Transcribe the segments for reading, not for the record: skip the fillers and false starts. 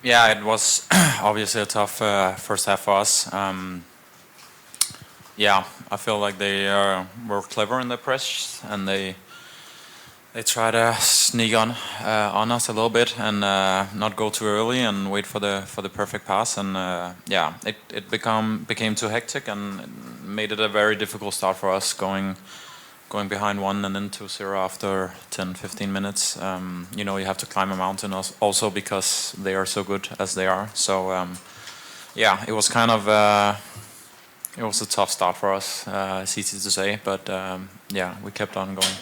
Yeah, it was obviously a tough first half for us. Yeah, I feel like they were clever in the press, and they try to sneak on us a little bit and not go too early and wait for the perfect pass. And yeah, it became too hectic and made it a very difficult start for us going behind 1 and then 2-0 after 10-15 minutes. You have to climb a mountain also because they are so good as they are. So yeah, it was kind of it was a tough start for us. It's easy to say, but yeah, we kept on going.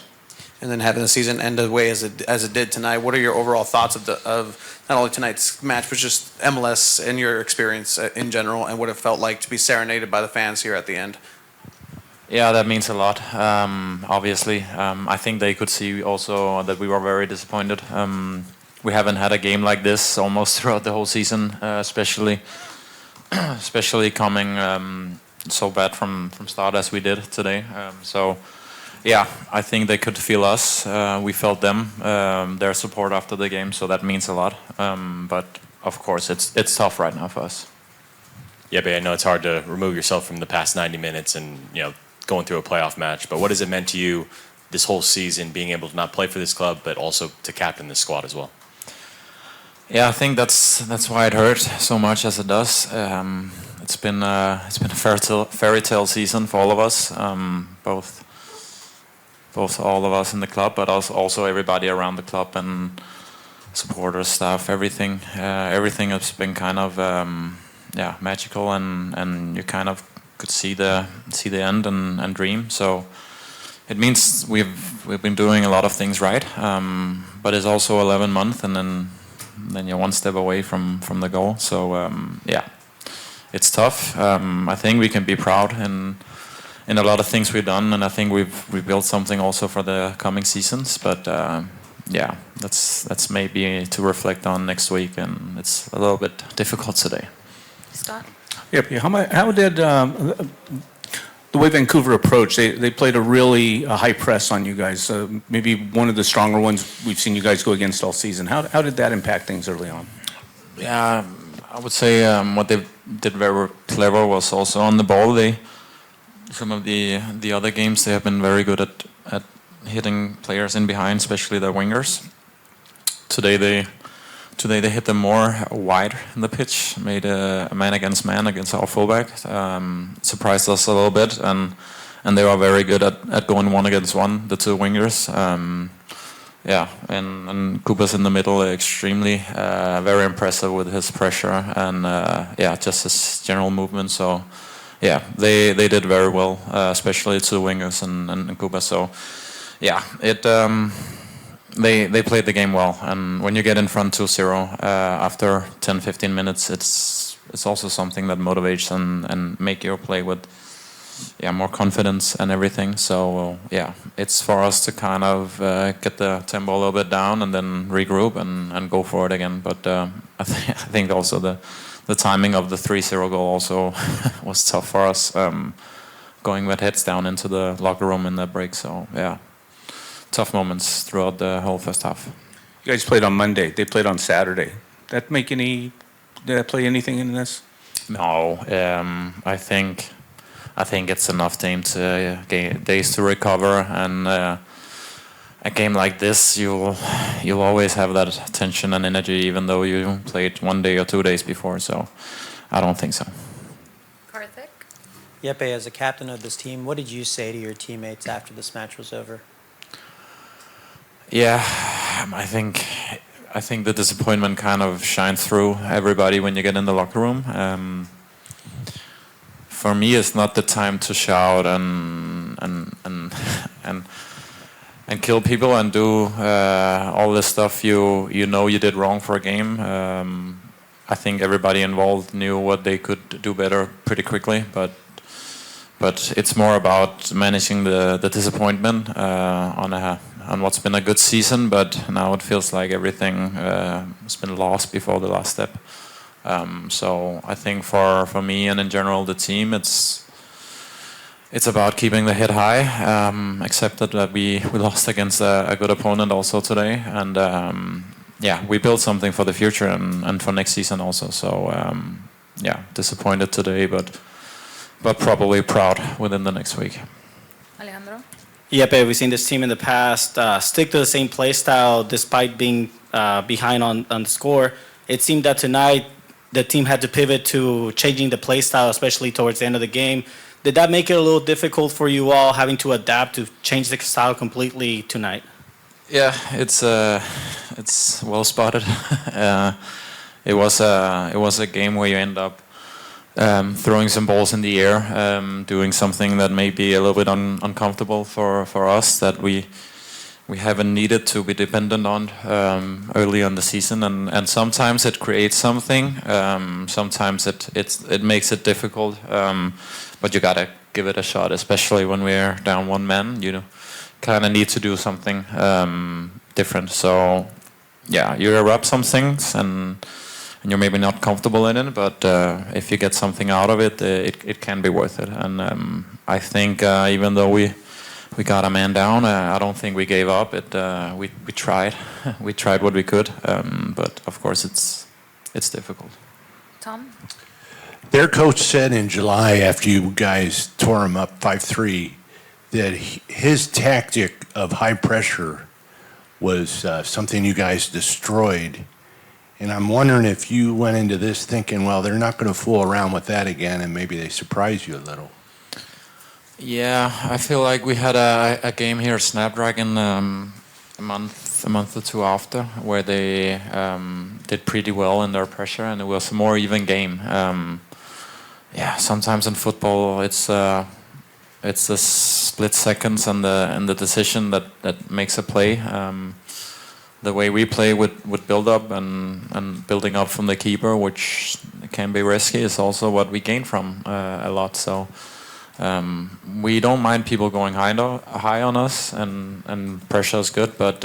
And then having the season end the way as it did tonight, what are your overall thoughts of not only tonight's match, but just MLS and your experience in general, and what it felt like to be serenaded by the fans here at the end? Yeah, that means a lot. Obviously, I think they could see also that we were very disappointed. We haven't had a game like this almost throughout the whole season, especially coming so bad from start as we did today. So yeah, I think they could feel us. We felt them, their support after the game, so that means a lot. But of course, it's tough right now for us. Yeah, but I know it's hard to remove yourself from the past 90 minutes and going through a playoff match. But what has it meant to you this whole season, being able to not play for this club, but also to captain this squad as well? Yeah, I think that's why it hurt so much as it does. It's been a fairy tale season for all of us, both all of us in the club, but also everybody around the club and supporters, staff, everything. Everything has been kind of magical, and you kind of could see the end and dream. So it means we've been doing a lot of things right, but it's also 11 months, and then you're one step away from the goal. So yeah, it's tough. I think we can be proud in a lot of things we've done, and I think we've built something also for the coming seasons. But yeah, that's maybe to reflect on next week, and it's a little bit difficult today. Scott? Yep. How did the way Vancouver approached? They played a really high press on you guys. Maybe one of the stronger ones we've seen you guys go against all season. How did that impact things early on? Yeah, I would say what they did very clever was also on the ball. Some of the other games they have been very good at hitting players in behind, especially the wingers. Today they hit them more wide in the pitch, made a man against our fullback. Surprised us a little bit, and they were very good at going 1 against 1, the two wingers. Yeah, and Cooper's in the middle, extremely very impressive with his pressure and yeah, just his general movement. So yeah, they did very well, especially two wingers and Cooper. So yeah, they played the game well, and when you get in front 2-0 after 10-15 minutes, it's also something that motivates and make you play with more confidence and everything. So yeah, it's for us to kind of get the tempo a little bit down and then regroup and go for it again. But I think also the timing of the 3-0 goal also was tough for us, going with heads down into the locker room in the break. So yeah, tough moments throughout the whole first half. You guys played on Monday. They played on Saturday. Did that play anything in this? No, I think it's enough days to recover, and a game like this, you'll always have that tension and energy, even though you played 1 day or 2 days before. So I don't think so. Karthik? Jeppe, as a captain of this team, what did you say to your teammates after this match was over? Yeah, I think the disappointment kind of shines through everybody when you get in the locker room. For me, it's not the time to shout and kill people and do all this stuff you know you did wrong for a game. I think everybody involved knew what they could do better pretty quickly, but it's more about managing the disappointment on what's been a good season, but now it feels like everything has been lost before the last step. So I think for me and in general the team, it's about keeping the head high, accepted that we lost against a good opponent also today, and yeah, we built something for the future and for next season also. So yeah, disappointed today, but probably proud within the next week. Alejandro? Jeppe, we've seen this team in the past stick to the same play style despite being behind on the score. It seemed that tonight the team had to pivot to changing the play style, especially towards the end of the game. Did that make it a little difficult for you all having to adapt to change the style completely tonight? Yeah, it's well spotted. It was a game where you end up throwing some balls in the air, doing something that may be a little bit uncomfortable for us, that we haven't needed to be dependent on early on the season, and sometimes it creates something, sometimes it makes it difficult, but you gotta give it a shot, especially when we're down one man. You kind of need to do something different. So yeah, you erupt some things and you're maybe not comfortable in it, but if you get something out of it, it can be worth it. And I think even though we got a man down, I don't think we gave up. We tried, we tried what we could, but of course it's difficult. Tom? Their coach said in July, after you guys tore him up 5-3, that his tactic of high pressure was something you guys destroyed. And I'm wondering if you went into this thinking, well, they're not going to fool around with that again, and maybe they surprise you a little. Yeah, I feel like we had a game here at Snapdragon a month or two after, where they did pretty well in their pressure, and it was a more even game. Yeah, sometimes in football it's the split seconds and the decision that makes a play. The way we play with build up and building up from the keeper, which can be risky, is also what we gain from a lot. So we don't mind people going high on us, and pressure is good, but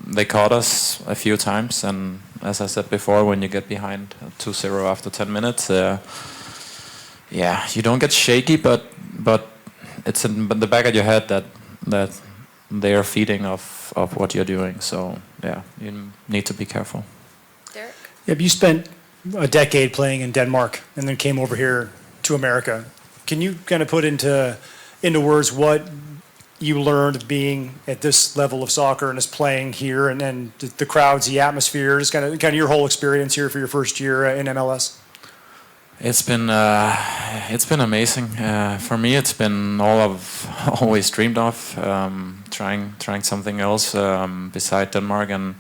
they caught us a few times, and as I said before, when you get behind 2-0 after 10 minutes, yeah, you don't get shaky, but it's in the back of your head that they are feeding off what you're doing. So yeah, you need to be careful. Derek? Yeah, but you spent a decade playing in Denmark and then came over here to America. Can you kind of put into words what you learned being at this level of soccer and as playing here, and then the crowds, the atmosphere, just kind of your whole experience here for your first year in MLS? It's been amazing. For me, it's been all I've always dreamed of. Trying something else beside Denmark, and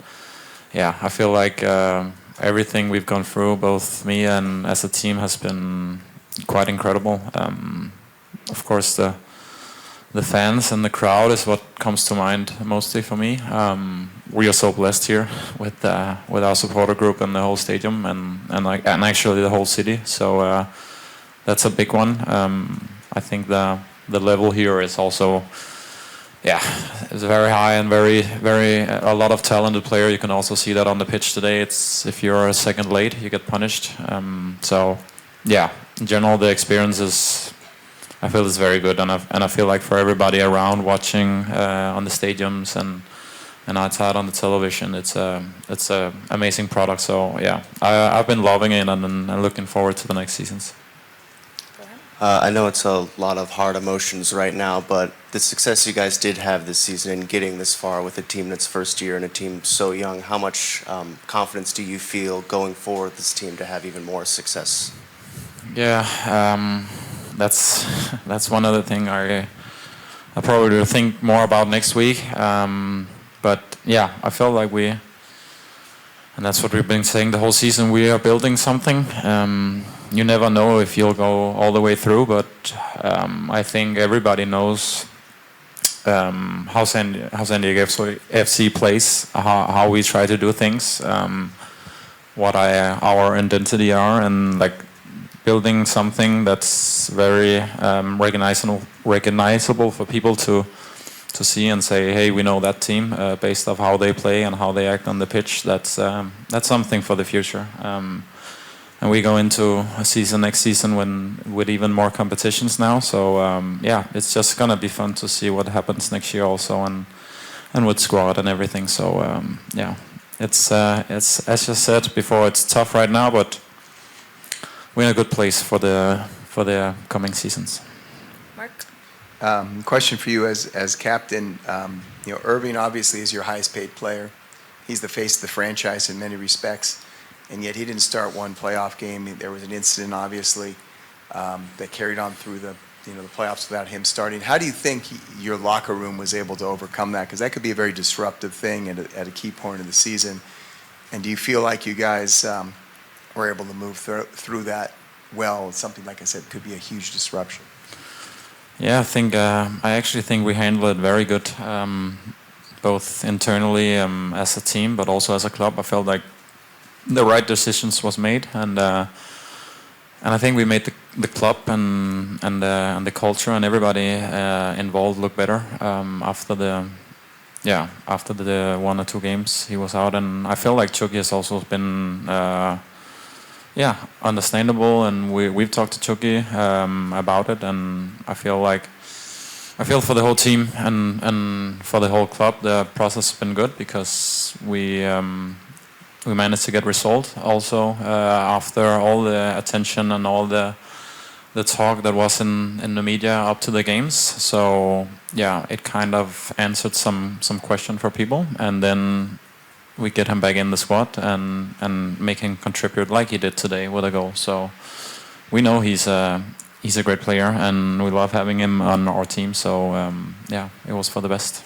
yeah, I feel like everything we've gone through, both me and as a team, has been quite incredible. Of course, the fans and the crowd is what comes to mind mostly for me. We are so blessed here with our supporter group and the whole stadium and actually the whole city. So that's a big one. I think the level here is also, yeah, it's very high and very a lot of talented player. You can also see that on the pitch today. It's if you're a second late, you get punished. So yeah, in general, the experience is, I feel, it's very good, and I feel like for everybody around watching on the stadiums and outside on the television, it's a amazing product. So yeah, I've been loving it and looking forward to the next seasons. I know it's a lot of hard emotions right now, but the success you guys did have this season in getting this far with a team that's first year and a team so young, how much confidence do you feel going forward with this team to have even more success? Yeah, that's one other thing I probably will think more about next week. But yeah, I felt like and that's what we've been saying the whole season, we are building something. You never know if you'll go all the way through, but I think everybody knows how San Diego FC plays, how we try to do things, what our identity are, and like building something that's very recognizable for people to see and say, hey, we know that team based off how they play and how they act on the pitch. That's something for the future. And we go into a season next season with even more competitions now. So yeah, it's just gonna be fun to see what happens next year also, and with squad and everything. So yeah, it's as you said before. It's tough right now, but we're in a good place for the coming seasons. Mark? Question for you as captain. Irving obviously is your highest paid player. He's the face of the franchise in many respects, and yet he didn't start one playoff game. There was an incident, obviously, that carried on through the playoffs without him starting. How do you think your locker room was able to overcome that? Because that could be a very disruptive thing at a key point of the season. And do you feel like you guys were able to move through that well? Something, like I said, could be a huge disruption. Yeah, I actually think we handled it very good, both internally as a team, but also as a club. I felt like the right decisions was made, and I think we made the club and the culture and everybody involved look better after the 1 or 2 games he was out. And I feel like Chucky has also been understandable, and we've talked to Chucky about it, and I feel for the whole team and for the whole club the process has been good, because we managed to get result also after all the attention and all the talk that was in the media up to the games. So yeah, it kind of answered some question for people, and then we get him back in the squad and make him contribute like he did today with a goal. So we know he's a great player, and we love having him on our team. So it was for the best.